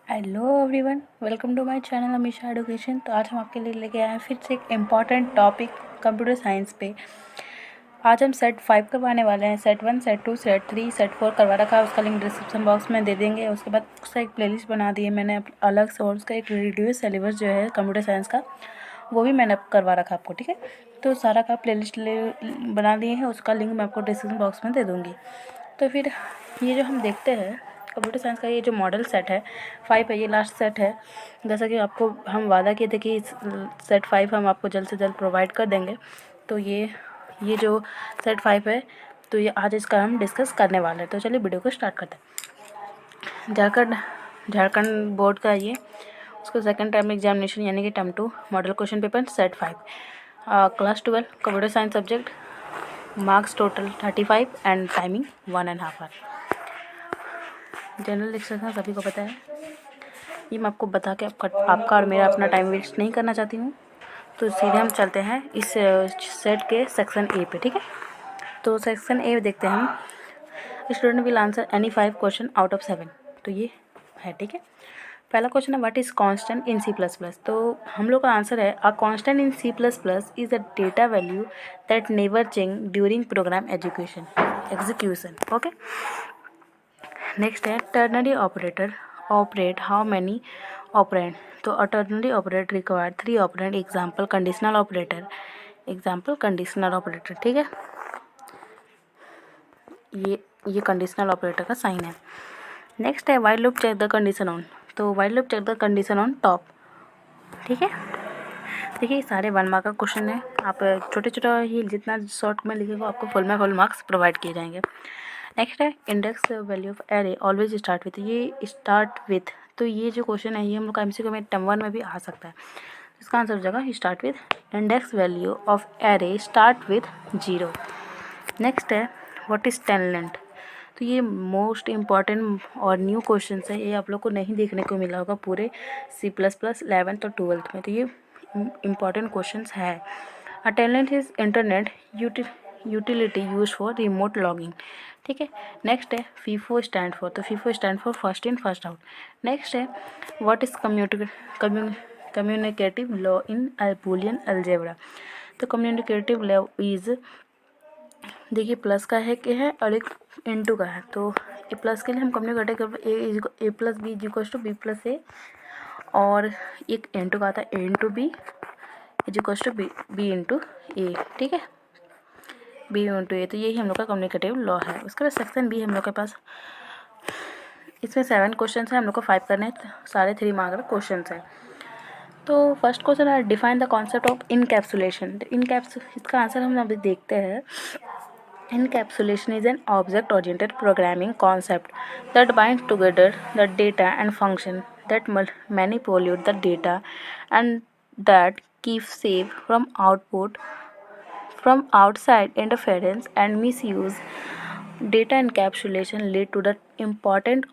Hello everyone, welcome to my channel Amisha education. तो आज हम आपके लिए लेके आए हैं फिर से एक इम्पॉर्टेंट टॉपिक कंप्यूटर साइंस पे। आज हम सेट 5 करवाने वाले हैं। सेट 1, सेट 2, सेट 3, सेट 4 करवा रखा है, उसका लिंक डिस्क्रिप्शन बॉक्स में दे देंगे। उसके बाद उसका एक प्लेलिस्ट बना दी है मैंने अलग से, और उसका एक रिड्यूस सिलेबस जो है कंप्यूटर साइंस का वो भी मैंने करवा रखा आपको, ठीक है। तो सारा का प्लेलिस्ट बना लिए हैं, उसका लिंक मैं आपको डिस्क्रिप्शन बॉक्स में दे दूँगी। तो फिर ये जो हम देखते हैं कंप्यूटर साइंस का, ये जो मॉडल सेट है 5 है, ये लास्ट सेट है। जैसा कि आपको हम वादा किए थे कि सेट 5 हम आपको जल्द से जल्द प्रोवाइड कर देंगे। तो ये जो सेट 5 है, तो ये आज इसका हम डिस्कस करने वाले हैं। तो चलिए वीडियो को स्टार्ट करते हैं। झारखंड बोर्ड का ये उसका सेकंड टर्म एग्जामिनेशन यानी कि term 2 model question paper set 5, class 12 computer science subject, marks total 35 and timing 1.5 hour. General discussion सभी को पता है। ये मैं आपको बता के आपका और मेरा अपना टाइम वेस्ट नहीं करना चाहती हूँ। तो सीधे हम चलते हैं इस सेट के सेक्शन ए पे, ठीक है। तो सेक्शन ए देखते हैं हम। Student will answer any 5 question out of 7। तो ये है, ठीक है। पहला क्वेश्चन है what is constant in C++। तो हम लोग का आंसर है a constant in C++ is a data value that never change during program execution. Okay. Next है ternary operator operate how many operand. तो a ternary operator require 3 operand. Example conditional operator, ठीक है। ये conditional operator का sign है। Next है while loop check the condition on. तो while loop check the condition on top, ठीक है। देखिए सारे 1 मार्क का क्वेश्चन है। आप छोटे छोटा ही जितना शॉर्ट में लिखेगा आपको फुल मार्क्स प्रोवाइड किए जाएंगे। नेक्स्ट है index value of array always start with. ये स्टार्ट विथ, तो ये जो क्वेश्चन है ये हम लोग का MCQ में टर्म 1 में भी आ सकता है। इसका आंसर हो जाएगा start with index value of array start with 0। Next है व्हाट इज टेनलेंट। तो ये मोस्ट इम्पॉर्टेंट और न्यू क्वेश्चन है। ये आप लोग को नहीं देखने को मिला होगा पूरे C++ 11th और 12th में। तो ये इम्पॉर्टेंट क्वेश्चन है। A telnet is internet utility use for remote logging, ठीक है। नेक्स्ट है फीफो स्टैंड फॉर। तो FIFO stand for first in first out. Next है what is communicative law in Boolean algebra. तो कम्युनिकेटिव लॉ इज, देखिए plus का है कि है और एक इनटू का है। तो ए प्लस के लिए हम communicative A plus B equals to B plus A, और एक इनटू का आता है A into B equals to B into A, ठीक है। बी इंटू ए, तो यही हम लोग का कम्युनिकेटिव लॉ है। उसके बाद सेक्शन बी हम लोग के पास, इसमें 7 क्वेश्चन है, हम लोग को 5 करने हैं, सारे 3 मार्क का क्वेश्चन है। तो फर्स्ट क्वेश्चन है define the concept of encapsulation. इसका आंसर हम अभी देखते हैं। Encapsulation is an object-oriented programming concept that binds together the data and function that manipulate the data and that keeps safe from outside interference and misuse. Data encapsulation lead to the important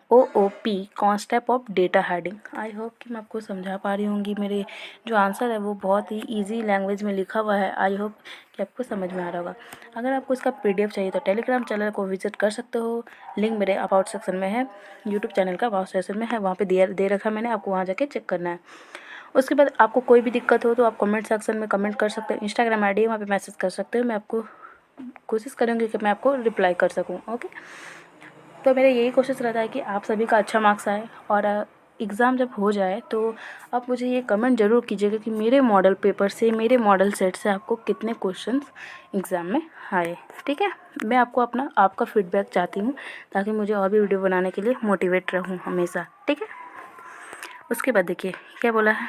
OOP concept of data heading. I hope कि मैं आपको समझा पा रही होंगी। मेरे जो answer है वो बहुत ही इजी लैंग्वेज में लिखा हुआ है। आई होप कि आपको समझ में आ रहा होगा। अगर आपको इसका PDF चाहिए तो टेलीग्राम चैनल को विजिट कर सकते हो। लिंक मेरे अबाउट सेक्शन में है, यूट्यूब चैनल का अबाउट सेक्शन में है, वहाँ पे दे रखा मैंने, आपको वहाँ जाके चेक करना है। उसके बाद आपको कोई भी दिक्कत हो तो आप कमेंट सेक्शन में कमेंट कर सकते हो। इंस्टाग्राम ID है, वहाँ पे मैसेज कर सकते हो। मैं आपको कोशिश करूँगी कि मैं आपको रिप्लाई कर सकूँ, ओके। तो मेरा यही कोशिश रहता है कि आप सभी का अच्छा मार्क्स आए, और एग्ज़ाम जब हो जाए तो आप मुझे ये कमेंट ज़रूर कीजिएगा कि मेरे मॉडल पेपर से, मेरे मॉडल सेट से आपको कितने क्वेश्चंस एग्ज़ाम में आए, ठीक है। मैं आपका फीडबैक चाहती हूँ ताकि मुझे और भी वीडियो बनाने के लिए मोटिवेट रहूँ हमेशा, ठीक है। उसके बाद देखिए क्या बोला है,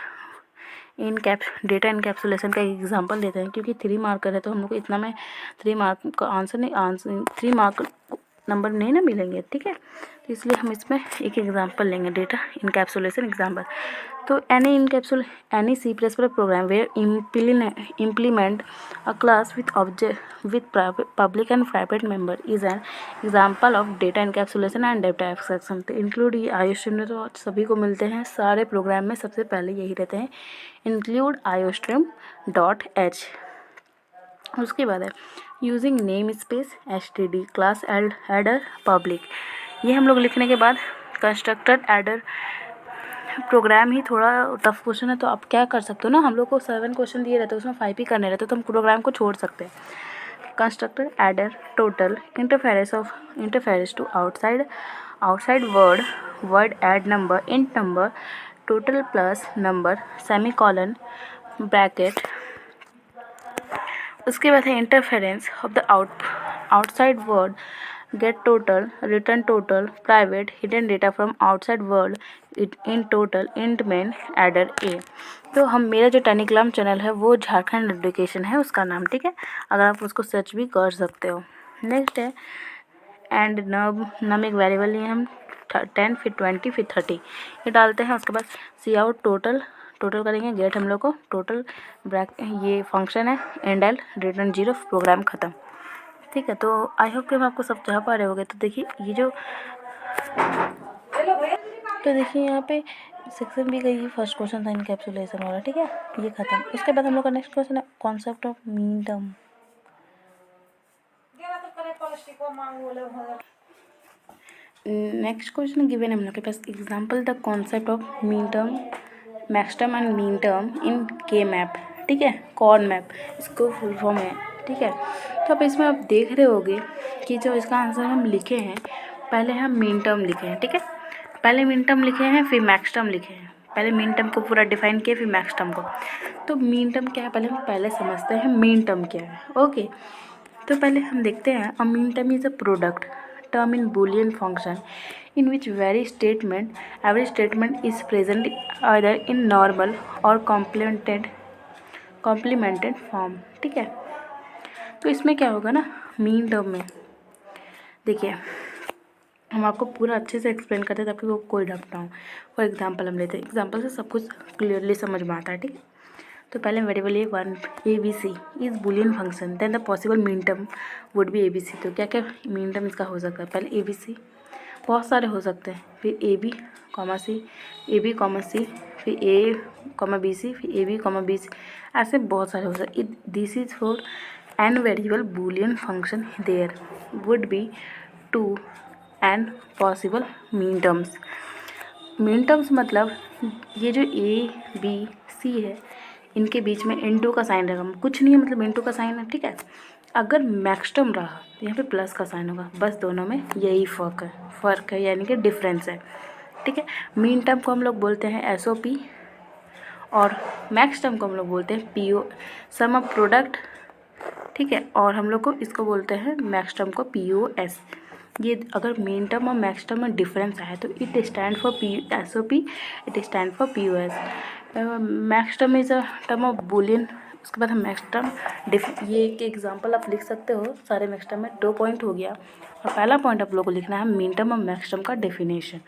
डेटा इनकैप्सुलेशन का एक एग्जांपल लेते हैं, क्योंकि 3 मार्कर है तो हम लोग को इतना में 3 मार्क का आंसर 3 मार्क नंबर नहीं ना मिलेंगे, ठीक है। तो इसलिए हम इसमें एक एग्जांपल लेंगे, डेटा इनकैप्सुलेशन एग्जांपल। तो any C++ program where implement a class with object with public and private member is an example of data encapsulation and data abstraction। तो इंक्लूड ये IOStream में तो सभी को मिलते हैं, सारे प्रोग्राम में सबसे पहले यही रहते हैं, इंक्लूड IOStream.h। उसके बाद है using name space STD class adder public. ये हम लोग लिखने के बाद कंस्ट्रक्टेड एडर प्रोग्राम ही थोड़ा टफ क्वेश्चन है, तो आप क्या कर सकते हो ना, हम लोग को 7 क्वेश्चन दिए रहते हैं, उसमें 5 ही करने रहते, तो हम प्रोग्राम को छोड़ सकते हैं। Constructed adder total interference to outside word add number int number total plus number semicolon bracket. उसके बाद है interference of the outside word get total return total private hidden data from outside world in total int main adder a. तो हम मेरा जो Telegram channel है वो Jharkhand education है उसका नाम, ठीक है, अगर आप उसको सर्च भी कर सकते हो। नेक्स्ट है एंड नम एक वेरिएबल लिए हम 10 फिर 20 फिर 30 ये डालते हैं। उसके बाद सी आउट टोटल करेंगे, गेट हम लोग को टोटल ब्रैक ये फंक्शन है एंड एल रिटर्न 0 प्रोग्राम ख़त्म, ठीक है। तो आई होप कि मैं आपको सब समझा पा रहे होगे। तो देखिए ये जो यहाँ पे सेक्शन भी गई, फर्स्ट क्वेश्चन था इनकैप्सुलेशन वाला, ठीक है, ये खत्म। उसके बाद हम लोग का नेक्स्ट क्वेश्चन है concept of mean term. Next question given है हम लोग के पास example the concept of mean term max term and mean term in K map, ठीक है, कॉर्न मैप इसको फुल फॉर्म है, ठीक है। तो अब इसमें आप देख रहे होगे कि जो इसका आंसर हम लिखे हैं, पहले हम मीन टर्म लिखे हैं, ठीक है, पहले मीन टर्म लिखे हैं फिर मैक्स टर्म लिखे हैं, पहले मीन टर्म को पूरा डिफाइन किया फिर मैक्स टर्म को। तो मीन टर्म क्या है पहले समझते हैं मीन टर्म क्या है, ओके। तो पहले हम देखते हैं a mean term is a product term in Boolean function in which every statement is present either in normal or complemented form, ठीक है। तो इसमें क्या होगा ना मीन टर्म में, देखिए हम आपको पूरा अच्छे से एक्सप्लेन करते हैं ताकि वो कोई डाउट ना हो। फॉर एग्जांपल हम लेते हैं, एग्जांपल से सब कुछ क्लियरली समझ में आता है, ठीक है। तो पहले variable A1 ABC is boolean function then the possible min term would be ABC। तो क्या क्या मीन टर्म इसका हो सकता है, पहले ABC बहुत सारे हो सकते हैं, फिर AB, C AB, C फिर A, BC फिर AB, BC ऐसे बहुत सारे हो सकते हैं। This is for n variable boolean function there would be 2 n possible min terms. Min terms मतलब ये जो ABC है इनके बीच में इनटू का साइन रहेगा, कुछ नहीं है मतलब इनटू का साइन है, ठीक है। अगर मैक्स टर्म रहा तो यहाँ पे प्लस का साइन होगा, बस दोनों में यही फ़र्क है यानी कि डिफरेंस है, ठीक है। मीन टर्म को हम लोग बोलते हैं SOP और मैक्स टर्म को हम लोग बोलते हैं PO सम ऑफ प्रोडक्ट, ठीक है, और हम लोग को इसको बोलते हैं मैक्स टर्म को POS। ये अगर मीन टर्म और मैक्स टर्म में डिफरेंस आए तो it stand for SOP, it stand for POS। Max term is a term of Boolean. उसके बाद हम मैक्स टर्म ये एक एग्जांपल आप लिख सकते हो सारे मैक्स टर्म में, 2 पॉइंट हो गया। और पहला पॉइंट आप लोगों को लिखना है मीन टर्म और मैक्स टर्म का डेफिनेशन।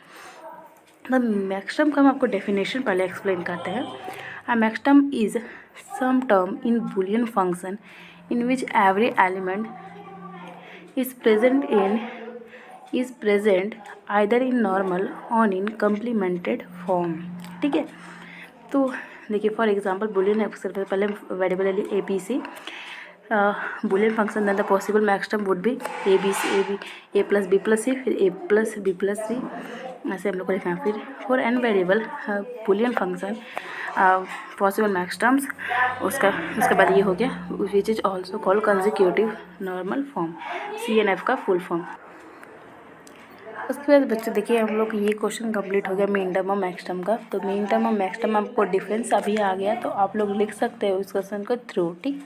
मतलब मैक्स टर्म का हम आपको डेफिनेशन पहले एक्सप्लेन करते हैं। A max term is some term in boolean function in which every element is present either in normal or in complemented form, ठीक है। तो देखिए फॉर एग्जांपल बूलियन पहले वेरिएबल ले लिए ABC boolean function then the possible max term would be AB A plus B plus C फिर A plus B plus C, ऐसे हम लोग को लिखना है। फिर for n variable boolean function possible max terms, उसके बाद ये हो गया which is also called consecutive normal form, CNF का फुल फॉर्म। उसके बाद बच्चे देखिए हम लोग ये क्वेश्चन कंप्लीट हो गया मीन टर्म और मैक्स टर्म का। तो मीन टर्म और मैक्स टर्म आपको डिफरेंस अभी आ गया, तो आप लोग लिख सकते हो इस क्वेश्चन को थ्रू, ठीक।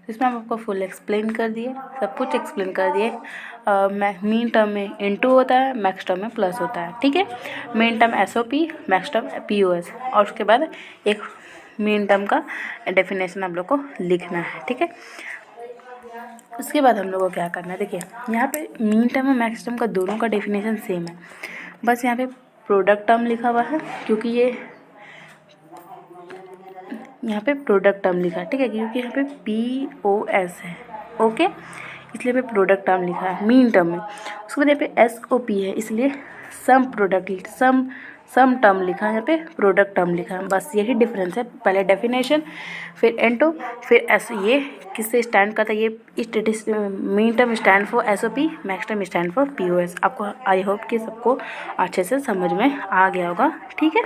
इसमें हम आपको फुल एक्सप्लेन कर दिए, सब कुछ एक्सप्लेन कर दिए। मीन टर्म में इनटू होता है, मैक्स टर्म में प्लस होता है, ठीक है। Min term SOP, max term POS, और उसके बाद एक मीन टर्म का डेफिनेशन आप लोग को लिखना है, ठीक है। उसके बाद हम लोग को क्या करना है, देखिए यहाँ पे मीन टर्म और मैक्स टर्म का दोनों का डेफिनेशन सेम है, बस यहाँ पे प्रोडक्ट टर्म लिखा हुआ है क्योंकि ये यहाँ पे प्रोडक्ट टर्म लिखा है, ठीक है, क्योंकि यहाँ पे POS है, ओके, इसलिए पे प्रोडक्ट टर्म लिखा है मीन टर्म में। उसके बाद यहाँ पे SOP है इसलिए सम सम टर्म लिखा है, यहाँ पे प्रोडक्ट टर्म लिखा है, बस यही डिफरेंस है। पहले डेफिनेशन, फिर एंटो, फिर एस। ये किससे स्टैंड करता है? ये स्टेटिस्ट mean term stand for SOP, max term stand for POS. आपको आई होप कि सबको अच्छे से समझ में आ गया होगा, ठीक है।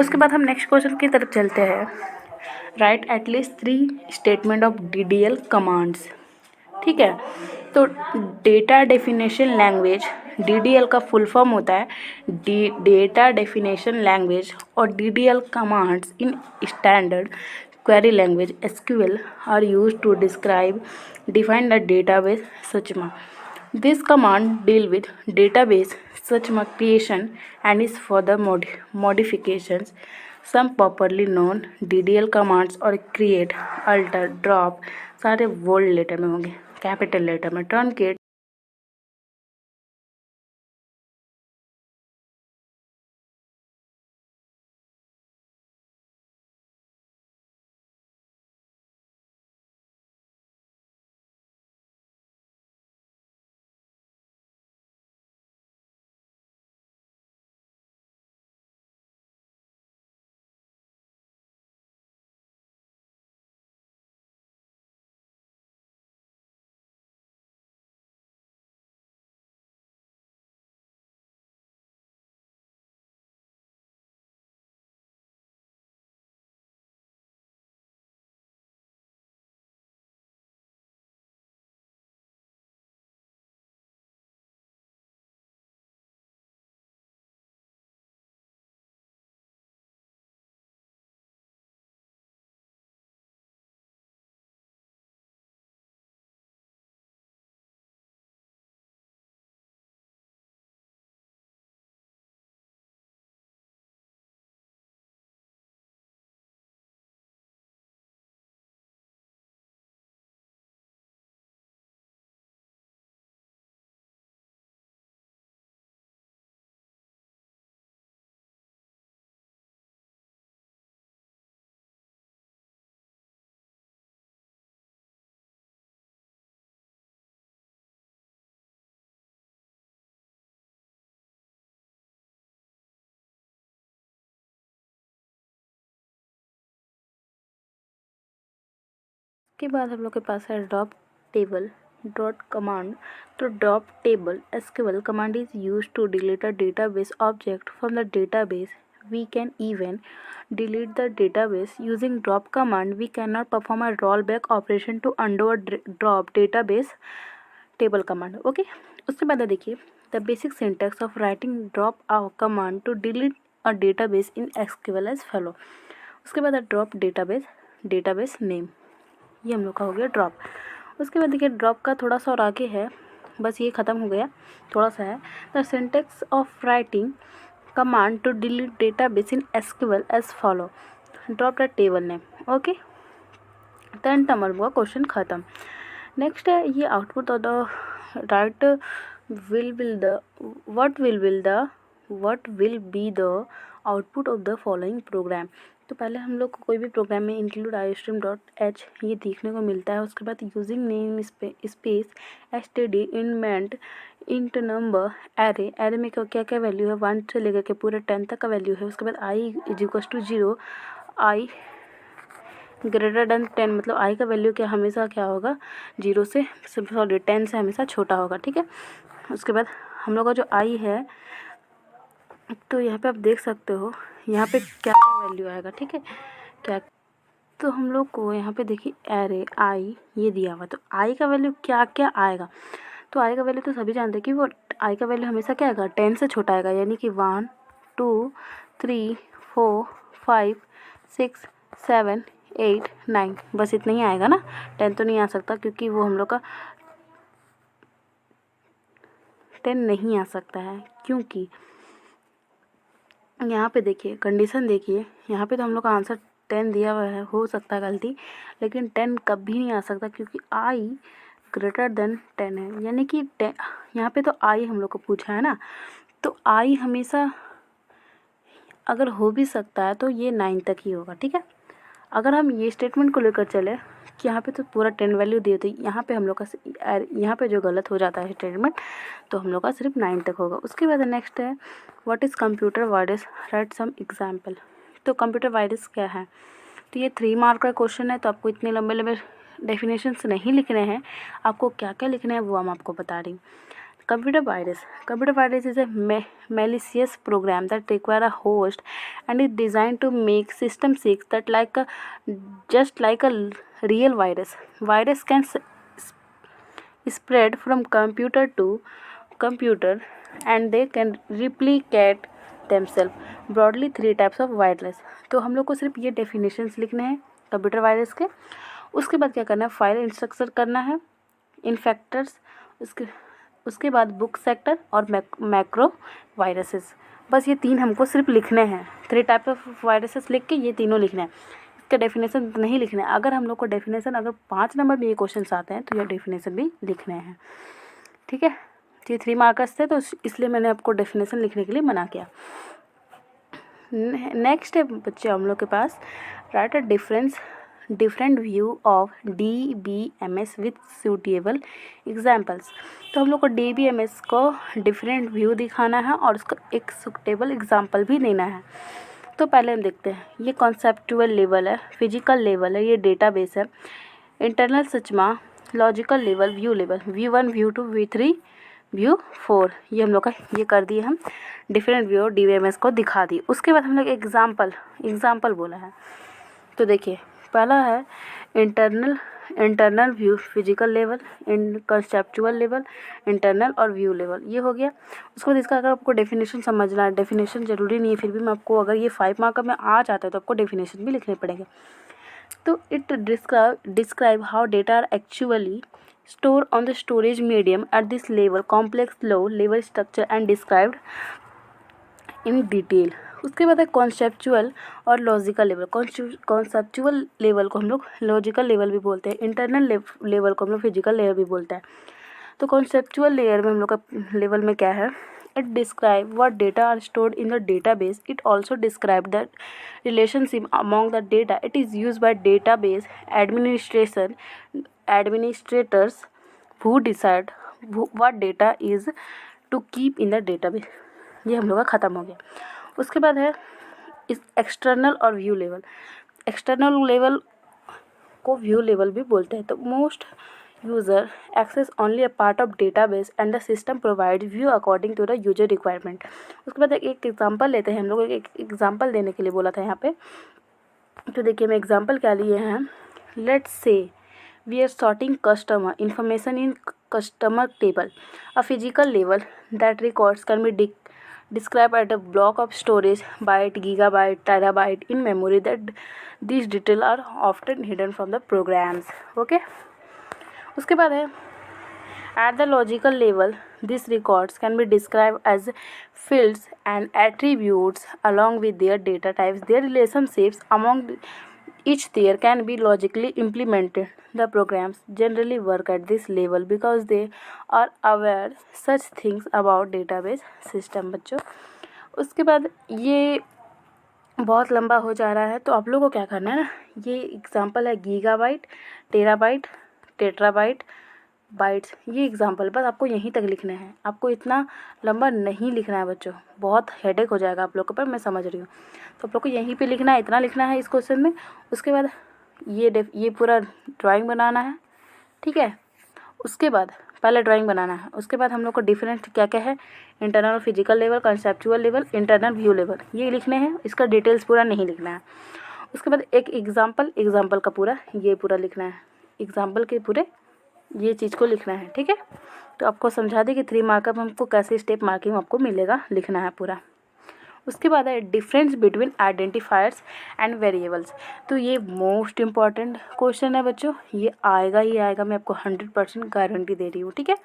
उसके बाद हम नेक्स्ट क्वेश्चन की तरफ चलते हैं। Write at least 3 statement of DDL commands, ठीक है। तो डेटा डेफिनेशन लैंग्वेज, डीडीएल का फुल फॉर्म होता है डेटा डेफिनेशन लैंग्वेज, और DDL commands in standard query language SQL are used to describe define the database schema. This command deal with database schema creation and is for the modifications. Some properly known DDL commands और create, alter, drop सारे bold letter में होंगे, capital letter में। Truncate, के बाद हम लोग के पास है ड्रॉप टेबल डॉट कमांड। तो drop table SQL command is use to delete a database object from the database. We can even delete the database using drop command. We cannot perform a rollback operation to undo a drop database table command. Okay, उसके बाद देखिए the basic syntax of writing drop command to delete a database in SQL as follow. उसके बाद drop database name, ये हम लोग का हो गया ड्रॉप। उसके बाद देखिए ड्रॉप का थोड़ा सा और आगे है, बस ये ख़त्म हो गया, थोड़ा सा है। The syntax of writing command to delete database in SQL as follow, drop the table name. Okay, 10 number का क्वेश्चन ख़त्म। नेक्स्ट है ये output of the right what will be the output of the following program। तो पहले हम लोग को कोई भी प्रोग्राम में इंक्लूड iostream.h ये देखने को मिलता है। उसके बाद using name space std इनमेंट int number array में क्या क्या वैल्यू है, 1 से लेकर के पूरे 10 तक का वैल्यू है। उसके बाद i is equals to 0, i greater than 10, मतलब i का वैल्यू क्या हमेशा क्या होगा 0 से 10 से हमेशा छोटा होगा, ठीक है। उसके बाद हम लोग का जो i है, तो यहाँ पे आप देख सकते हो यहाँ पे क्या क्या वैल्यू आएगा, ठीक है। क्या, तो हम लोग को यहाँ पे देखिए एरे आई ये दिया हुआ, तो आई का वैल्यू क्या क्या आएगा। तो आई का वैल्यू तो सभी जानते हैं कि वो आई का वैल्यू हमेशा क्या आएगा 10 से छोटा आएगा, यानी कि 1 2 3 4 5 6 7 8 9, बस इतना ही आएगा ना। 10 तो नहीं आ सकता क्योंकि वो हम लोग का 10 नहीं आ सकता है, क्योंकि यहाँ पे देखिए कंडीशन देखिए, यहाँ पे तो हम लोग का आंसर 10 दिया हुआ है, हो सकता है गलती, लेकिन 10 कभी नहीं आ सकता क्योंकि आई ग्रेटर देन 10 है, यानी कि यहाँ पे तो आई हम लोग को पूछा है ना, तो आई हमेशा अगर हो भी सकता है तो ये 9 तक ही होगा, ठीक है। अगर हम ये स्टेटमेंट को लेकर चले कि यहाँ पे तो पूरा 10 वैल्यू दिए थे, यहाँ पे हम लोग का यहाँ पे जो गलत हो जाता है स्टेटमेंट, तो हम लोग का सिर्फ 9 तक होगा। उसके बाद नेक्स्ट है what is computer virus, write some example. तो कंप्यूटर वायरस क्या है, तो ये 3 मार्क का क्वेश्चन है, तो आपको इतने लंबे लंबे डेफिनेशंस नहीं लिखने हैं, आपको क्या क्या लिखना है वो हम आपको बता रही हूँ। Computer virus is a malicious program that require a host and is designed to make system sick that just like a real virus. Virus can spread from computer to computer and they can replicate themselves. Broadly 3 types of virus. तो हम लोग को सिर्फ ये definitions लिखने हैं computer virus के। उसके बाद क्या करना है, फाइल इंस्ट्रक्चर करना है, इन्फेक्टर्स, उसके बाद बुक सेक्टर और मैक्रो वायरसेस। बस ये 3 हमको सिर्फ लिखने हैं। 3 टाइप ऑफ वायरसेस लिख के ये तीनों लिखने हैं, इसका डेफिनेशन नहीं लिखना है। अगर हम लोग को डेफिनेशन अगर 5 नंबर में ये क्वेश्चन आते हैं तो ये डेफिनेशन भी लिखने हैं, ठीक है। ये 3 मार्कर्स थे तो इसलिए मैंने आपको डेफिनेशन लिखने के लिए मना किया। नेक्स्ट है बच्चे हम लोग के पास write a different view of DBMS with suitable examples. तो हम लोग को DBMS को डिफरेंट व्यू दिखाना है और उसका एक सूटेबल एग्जाम्पल भी देना है। तो पहले हम देखते हैं, ये कॉन्सेप्चुअल लेवल है, फिजिकल लेवल है, ये डेटाबेस है, internal schema, logical level, view level, V1 V2 V3 V4, ये हम लोग का ये कर दिए हम डिफरेंट व्यू DBMS को दिखा दी। उसके बाद हम लोग एग्जाम्पल बोला है। तो देखिए पहला है internal view, physical level, conceptual level, internal और व्यू लेवल, ये हो गया। उसके बाद इसका अगर आपको डेफिनेशन समझना है, डेफिनेशन ज़रूरी नहीं है, फिर भी मैं आपको अगर ये 5 मार्क में आ जाता है तो आपको डेफिनेशन भी लिखने पड़ेंगे। तो it describe how data are actually stored on the storage medium at this level, complex low level structure and described in detail. उसके बाद है कॉन्सेप्चुअल और लॉजिकल लेवल। कॉन्सेप्चुअल लेवल को हम लोग लॉजिकल लेवल भी बोलते हैं, इंटरनल लेवल को हम लोग फिजिकल लेवल भी बोलते हैं। तो कॉन्सेप्चुअल लेयर में हम लोग का लेवल में क्या है, it describe what data are stored in the database. It also describe the relationship among the data. It is use by database administrators who decide what data is to keep in the database। ये हम लोग का ख़त्म हो गया। उसके बाद है इस एक्सटर्नल और व्यू लेवल। एक्सटर्नल लेवल को व्यू लेवल भी बोलते हैं। तो most user access only a part of database and the system provide view according to the user requirement. उसके बाद एक एग्जांपल लेते हैं हम लोग, एक एग्जांपल देने के लिए बोला था यहाँ पे। तो देखिए मैं एग्जांपल क्या लिए हैं, let's say we are sorting customer information in customer table. A physical level that records can be described at a block of storage, byte, gigabyte, terabyte in memory. That these details are often hidden from the programs. Okay. उसके बाद है at the logical level, these records can be described as fields and attributes along with their data types. Their relationships among each there can be logically implemented. The programs generally work at this level because they are aware such things about database system। बच्चों उसके बाद ये बहुत लंबा हो जा रहा है, तो आप लोगों को क्या करना है ना, ये एग्जांपल है गीगाबाइट, टेराबाइट, टेट्राबाइट, बाइट्स, ये एग्जांपल बस आपको यहीं तक लिखना है। आपको इतना लंबा नहीं लिखना है बच्चों, बहुत हेडेक हो जाएगा आप लोग के, पर मैं समझ रही हूँ। तो आप लोग को यहीं पे लिखना है, इतना लिखना है इस क्वेश्चन में। उसके बाद ये पूरा ड्राइंग बनाना है, ठीक है। उसके बाद पहले ड्राइंग बनाना है, उसके बाद हम लोग को डिफरेंट क्या क्या है, internal physical level, conceptual level, internal view level, ये लिखने हैं। इसका डिटेल्स पूरा नहीं लिखना है। उसके बाद एक एग्जाम्पल का पूरा ये पूरा लिखना है, एग्जाम्पल के पूरे ये चीज़ को लिखना है, ठीक है। तो आपको समझा दें कि 3 मार्कअप हमको कैसे स्टेप मार्किंग आपको मिलेगा, लिखना है पूरा। उसके बाद है difference between identifiers and variables. तो ये मोस्ट इम्पॉर्टेंट क्वेश्चन है बच्चों, ये आएगा ही आएगा, मैं आपको 100% गारंटी दे रही हूँ, ठीक है।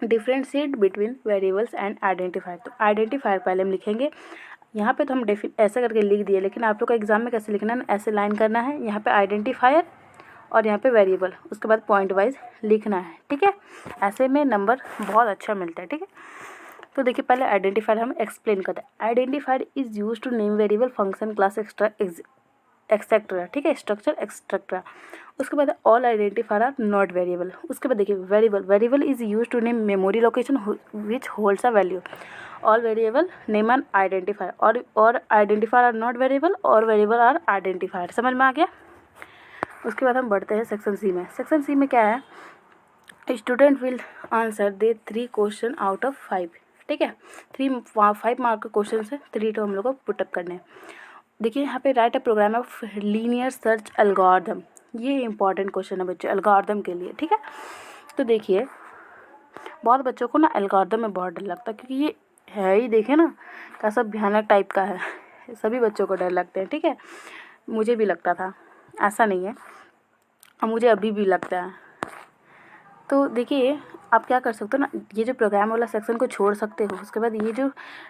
Differentiate between variables and identifier. तो आइडेंटिफायर पहले हम लिखेंगे, यहाँ पे तो हम ऐसा करके लिख दिए, लेकिन आप लोग का एग्जाम में कैसे लिखना है, ऐसे लाइन करना है, यहाँ पे आइडेंटिफायर और यहाँ पे वेरिएबल, उसके बाद पॉइंट वाइज लिखना है, ठीक है। ऐसे में नंबर बहुत अच्छा मिलता है, ठीक है। तो देखिए पहले आइडेंटिफायर हम एक्सप्लेन करते हैं। Identifier is use to name variable, function, class, etcetera, ठीक है, स्ट्रक्चर एक्सेट्रा। उसके बाद all identifier are not variable. उसके बाद देखिए variable is use to name memory location which holds a value. All variable name an identifier और identifier are not variable और variable are identifier. समझ में आ गया। उसके बाद हम बढ़ते हैं सेक्शन सी में। सेक्शन सी में क्या है, student will answer they 3 question out of 5, ठीक है। 5 मार्क के क्वेश्चन है, 3 तो हम लोग को पुटअप करने हैं। देखिए यहाँ पे write a program of linear search algorithm, ये इंपॉर्टेंट क्वेश्चन है बच्चों एल्गोरिथम के लिए, ठीक है। तो देखिए बहुत बच्चों को ना एल्गोरिथम में बहुत डर लगता है, क्योंकि ये है ही देखे ना कैसा भयानक टाइप का है, सभी बच्चों को डर लगते हैं, ठीक है। मुझे भी लगता था, ऐसा नहीं है, और मुझे अभी भी लगता है। तो देखिए आप क्या कर सकते हो ना, ये जो प्रोग्राम वाला सेक्शन को छोड़ सकते हो। उसके बाद ये जो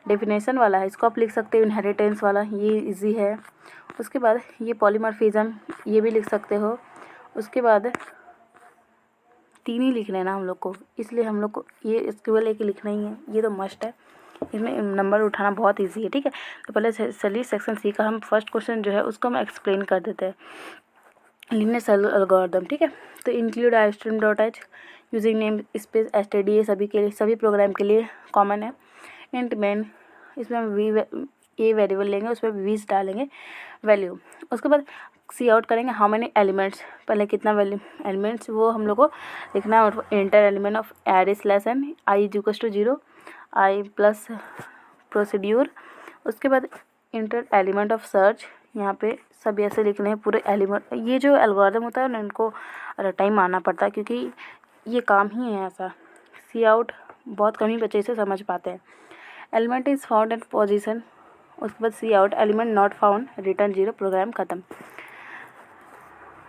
डेफिनेशन वाला है इसको आप लिख सकते हो, इनहेरिटेंस वाला ये इजी है। उसके बाद ये पॉलीमॉर्फिज्म ये भी लिख सकते हो। उसके बाद 3 ही लिख लेना हम लोग को, इसलिए हम लोग को ये इसके वाले के लिखना ही है, ये तो मस्ट है, इसमें नंबर उठाना बहुत ईजी है, ठीक है। तो पहले चलिए सेक्शन सी का हम फर्स्ट क्वेश्चन जो है उसको हम एक्सप्लेन कर देते हैं। लीनियर एल्गोरिथम, ठीक है। तो include istream.h using name space std सभी के लिए, सभी प्रोग्राम के लिए कॉमन है। इंट मेन, इसमें हम ए वेरिएबल लेंगे, उसमें वीज डालेंगे वैल्यू। उसके बाद सी आउट करेंगे हाउ मेनी एलिमेंट्स, पहले कितना वैल्यू एलिमेंट्स वो हम लोग को लिखना है। Inter element of array slash n i is equals to 0 i plus procedure. उसके बाद इंटर एलिमेंट ऑफ सर्च, यहाँ पे सब ऐसे लिखने हैं पूरे एलिमेंट। ये जो एल्गोरिथम होता है ना इनको टाइम आना पड़ता है, क्योंकि ये काम ही है ऐसा। सी आउट बहुत कम ही बच्चे इसे समझ पाते हैं। Element is found at position, उसके बाद c out element not found return 0, program ख़त्म।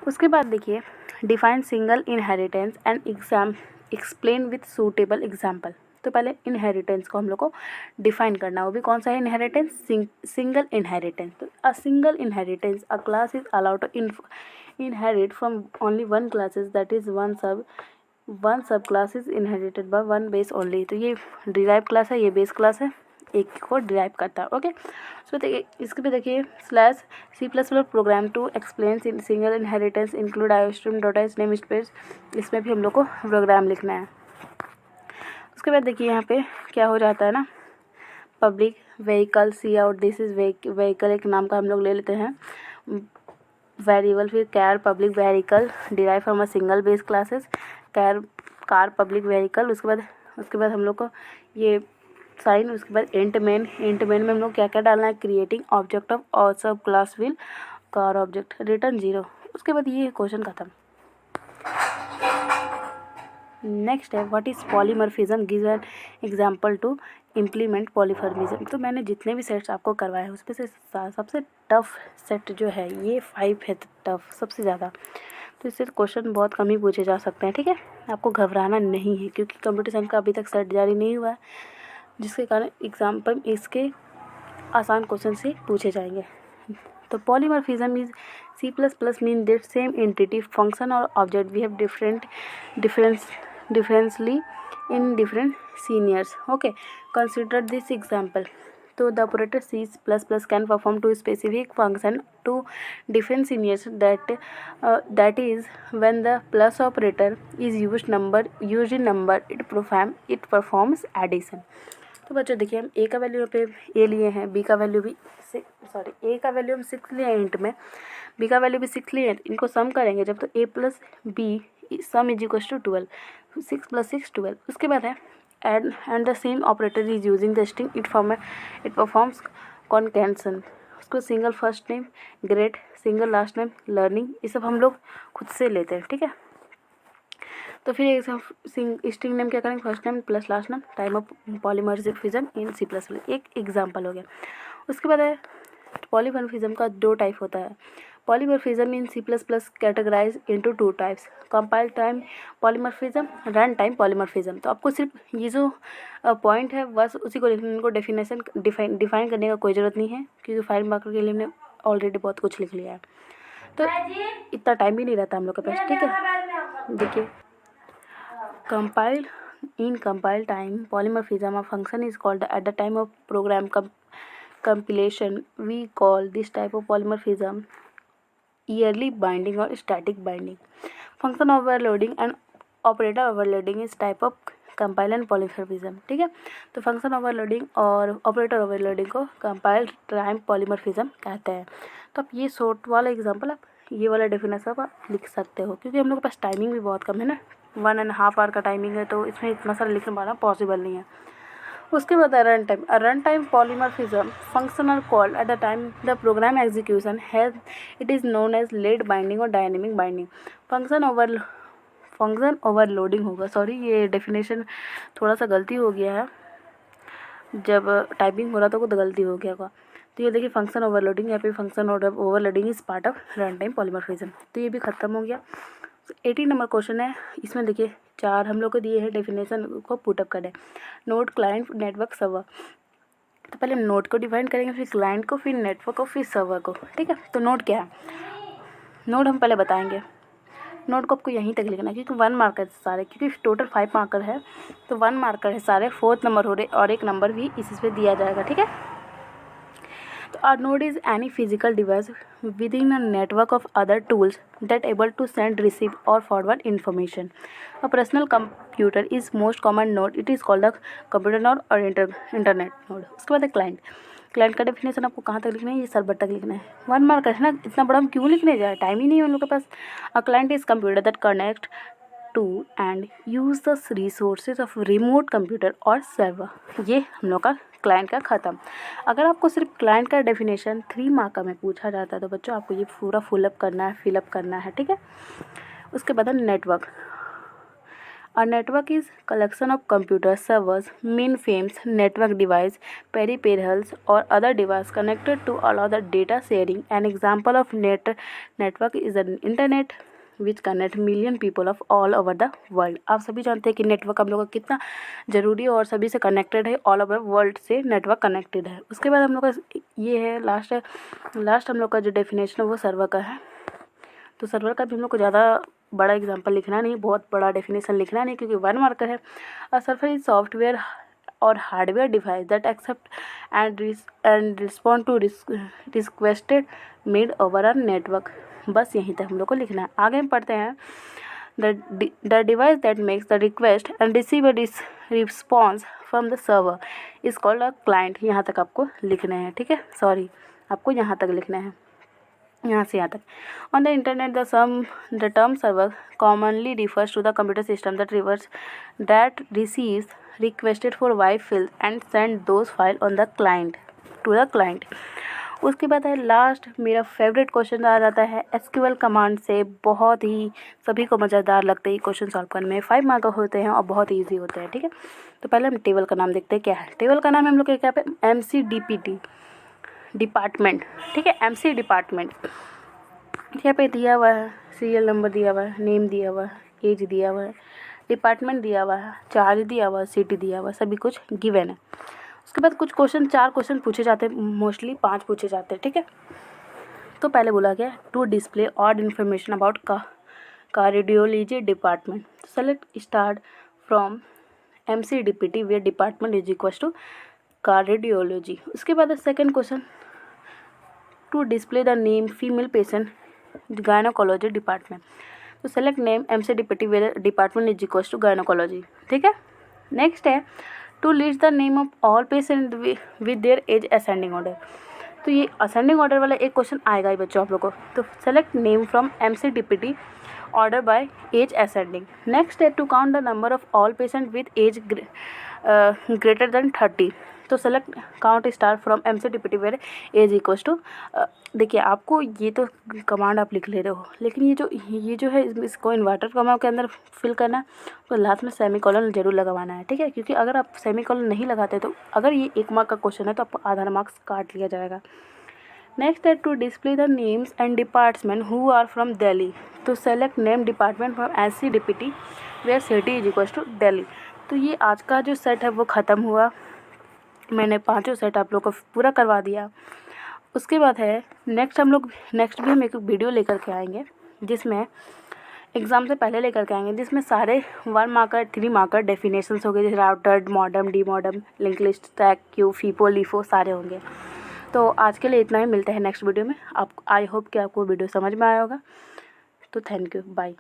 उसके बाद देखिए define single inheritance and explain with suitable example. तो पहले इनहेरिटेंस को हम लोग को डिफाइन करना है, वो भी कौन सा है इनहेरिटेंस, सिंगल इनहेरिटेंस। तो a single inheritance a class is allowed to inherit from only one classes, that is one sub class is inherited by one base only. तो ये डिराइव क्लास है, ये बेस क्लास है, एक को derive करता है, ओके। उसमें देखिए इसके पे देखिए slash C++ program to explain single inheritance include istream.h namespace, इसमें भी हम लोग को प्रोग्राम लिखना है। उसके बाद देखिए यहाँ पे क्या हो जाता है ना, public vehicle cout, this is vehicle एक नाम का हम लोग ले लेते हैं वेरिएबल। फिर car public vehicle derive from a single base classes, car public vehicle. उसके बाद हम लोग को ये साइन, उसके बाद इंट मेन में हम लोग क्या क्या डालना है, क्रिएटिंग ऑब्जेक्ट ऑफ और sub class will car object return 0। उसके बाद ये क्वेश्चन खत्म। नेक्स्ट है what is polymorphism, give an example to implement polymorphism. तो मैंने जितने भी सेट्स आपको करवाए हैं उसमें से सबसे टफ सेट जो है ये 5 है, टफ सबसे ज़्यादा। तो इससे क्वेश्चन बहुत कम ही पूछे जा सकते हैं, ठीक है। आपको घबराना नहीं है, क्योंकि कंपटीशन का अभी तक सेट जारी नहीं हुआ है, जिसके कारण एग्जाम्पल इसके आसान क्वेश्चन से पूछे जाएंगे। तो polymorphism is C++ mean that same entity function और object we have differently in different scenarios, okay. Consider this example. So the operator C++ can perform two specific function to different scenarios, that is when the plus operator is used in number it performs addition. तो बच्चों देखिए हम ए का value पे ए लिए हैं, B का value भी ए का वैल्यू हम 6 लिए हैं इंट में, बी का वैल्यू भी 6 लिए हैं। इनको सम करेंगे जब, तो A plus B sum is equal to 12, 6 + 6 12। उसके बाद है and the same operator is using the string it performs concatenation. उसको single first name grade, single last name learning, ये सब हम लोग खुद से लेते हैं, ठीक है। तो फिर स्ट्रिंग नेम क्या करेंगे, first name plus last name, time of polymorphism in C++, एक एग्जांपल हो गया। उसके बाद है पॉलीमॉर्फिज्म का 2 टाइप होता है। Polymorphism in C++ categorize into 2 types, compile time polymorphism, run time polymorphism. तो आपको सिर्फ ये जो पॉइंट है बस उसी को लिखने, इनको डेफिनेशन डिफाइन करने का कोई ज़रूरत नहीं है, क्योंकि 5 मार्क के लिए हमने ऑलरेडी बहुत कुछ लिख लिया है, तो इतना टाइम भी नहीं रहता हम लोग के पास, ठीक है। देखिए compile time polymorphism a function is called at the time of program compilation. We call this type of polymorphism early binding और static binding. Function overloading and operator overloading is type of compile and polymorphism. ठीक है, तो function overloading और operator overloading को compile time polymorphism कहते हैं। तो आप ये शॉर्ट वाला एग्जांपल आप ये वाला डेफिनेशन आप लिख सकते हो, क्योंकि हम लोग के पास टाइमिंग भी बहुत कम है ना, 1.5 आवर का टाइमिंग है, तो इसमें इतना सारा लिखने पाना पॉसिबल नहीं है। उसके बाद run time polymorphism functional call at the time the program execution has it is known as late binding और डायनेमिक बाइंडिंग। फंक्शन ओवरलोडिंग होगा, सॉरी ये डेफिनेशन थोड़ा सा गलती हो गया है, जब टाइपिंग हो रहा था तो गलती हो गया होगा। तो ये देखिए फंक्शन ओवरलोडिंग, यहाँ पे function overloading is part of run time polymorphism. तो ये भी खत्म हो गया। 18 नंबर क्वेश्चन है, इसमें देखिए 4 हम लोग को दिए हैं, डेफिनेशन को पुटअप करें। Node, client, network, server. तो पहले हम नोड को डिफाइन करेंगे, फिर क्लाइंट को, फिर नेटवर्क को, फिर सर्वर को। ठीक है, तो नोड क्या है? नोड हम पहले बताएंगे। नोड को आपको यहीं तक लिखना है, क्योंकि 1 मार्कर सारे, क्योंकि टोटल 5 मार्कर है, तो 1 मार्कर है सारे, 4th नंबर हो रहे और एक नंबर भी इसी पे दिया जाएगा। ठीक है, तो a node is any physical device within a network of other tools that able to send, receive or forward information. A personal computer is most common node. It is called a computer node or internet node. उसके बाद client. Client का definition आपको कहाँ तक लिखना है? ये server तक लिखना है। 1 मार्क है ना, इतना बड़ा हम क्यों लिखने जाए, टाइम ही नहीं है हम लोग के पास। A client is computer that connect to and use the resources of remote computer और सर्वर। ये हम लोग का क्लाइंट का ख़त्म। अगर आपको सिर्फ क्लाइंट का डेफिनेशन 3 मार्क में पूछा जाता है तो बच्चों आपको ये पूरा फिलअप करना है। ठीक है, उसके बाद network. A network is collection of computer servers, mainframes, network device, peripherals or other device connected to allow the data sharing. An example of network is an internet which connect million people of all over the world. आप सभी जानते हैं कि network हम लोग का कितना ज़रूरी है और सभी से कनेक्टेड है, ऑल ओवर वर्ल्ड से नेटवर्क कनेक्टेड है। उसके बाद हम लोग का ये है लास्ट हम लोग का जो डेफिनेशन है वो सर्वर का है। तो सर्वर का भी हम लोग को ज़्यादा बड़ा एग्जांपल लिखना नहीं, बहुत बड़ा डेफिनेशन लिखना नहीं, क्योंकि 1 मार्कर है। अ सर्वर इज सॉफ्टवेयर और hardware device that accept and respond to requested made over a network. बस यहीं तक हम लोग को लिखना है। आगे हम पढ़ते हैं the device that makes the request and receive a response from the server is called a client. यहाँ तक आपको लिखना है। ठीक है, सॉरी आपको यहाँ तक लिखना है, यहाँ से यहाँ तक। On the internet the term server commonly refers to the computer system that receives requested for web files and send those file on the client to the client. उसके बाद है लास्ट मेरा फेवरेट क्वेश्चन आ जाता है SQL command से। बहुत ही सभी को मज़ेदार लगते हैं क्वेश्चन सॉल्व करने में। 5 मार्क होते हैं और बहुत ईजी होते हैं। ठीक है, तो पहले हम टेबल का नाम देखते हैं क्या है। टेबल का नाम हम लोग क्या पे MCDPT डिपार्टमेंट। ठीक है, MC डिपार्टमेंट। यहाँ पे दिया हुआ है, सीरियल नंबर दिया हुआ है, नेम दिया हुआ है, एज दिया हुआ है, डिपार्टमेंट दिया हुआ है, चार्ज दिया हुआ है, सिटी दिया हुआ है, सभी कुछ गिवन है। उसके बाद कुछ क्वेश्चन 4 क्वेश्चन पूछे जाते हैं, मोस्टली 5 पूछे जाते हैं। ठीक है, तो पहले बोला गया to display odd information about cardiology department. Select star from MCDPT where department is equal to cardiology. उसके बाद second question to display the name female patient gynaecology department. तो select name MCDPT where department is equal to gynaecology. ठीक है, next है to list the name of all patient with their age ascending order. तो ये ascending order वाला एक question आएगा ही बच्चों आप लोग को। तो select name from MCDPT order by age ascending. Next है to count the number of all patient with age greater than 30। तो select count star from MCDPT where age equals to. देखिए आपको ये तो कमांड आप लिख ले रहे हो, लेकिन ये जो है इसको इन्वर्टर कॉमा के अंदर फिल करना है, तो लास्ट में सेमीकोलन जरूर लगवाना है। ठीक है, क्योंकि अगर आप सेमीकोलन नहीं लगाते तो अगर ये 1 मार्क का क्वेश्चन है तो आपको आधा मार्क्स काट लिया जाएगा। नेक्स्ट है to display the names and department who are from Delhi. तो select name department from MCDPT where city is equals to Delhi. तो ये आज का जो सेट है वो ख़त्म हुआ। मैंने 5 सेट आप लोग को पूरा करवा दिया। उसके बाद है नेक्स्ट भी हम एक वीडियो लेकर के आएंगे, जिसमें एग्ज़ाम से पहले लेकर के आएंगे, जिसमें सारे 1 मार्कर 3 मार्कर डेफिनेशंस हो गए, जैसे router, modem, D modem, link list, stack, Q, फीपो, LIFO सारे होंगे। तो आज के लिए इतना ही, मिलते हैं नेक्स्ट वीडियो में। आप आई होप कि आपको वीडियो समझ में आया होगा। तो थैंक यू, बाय।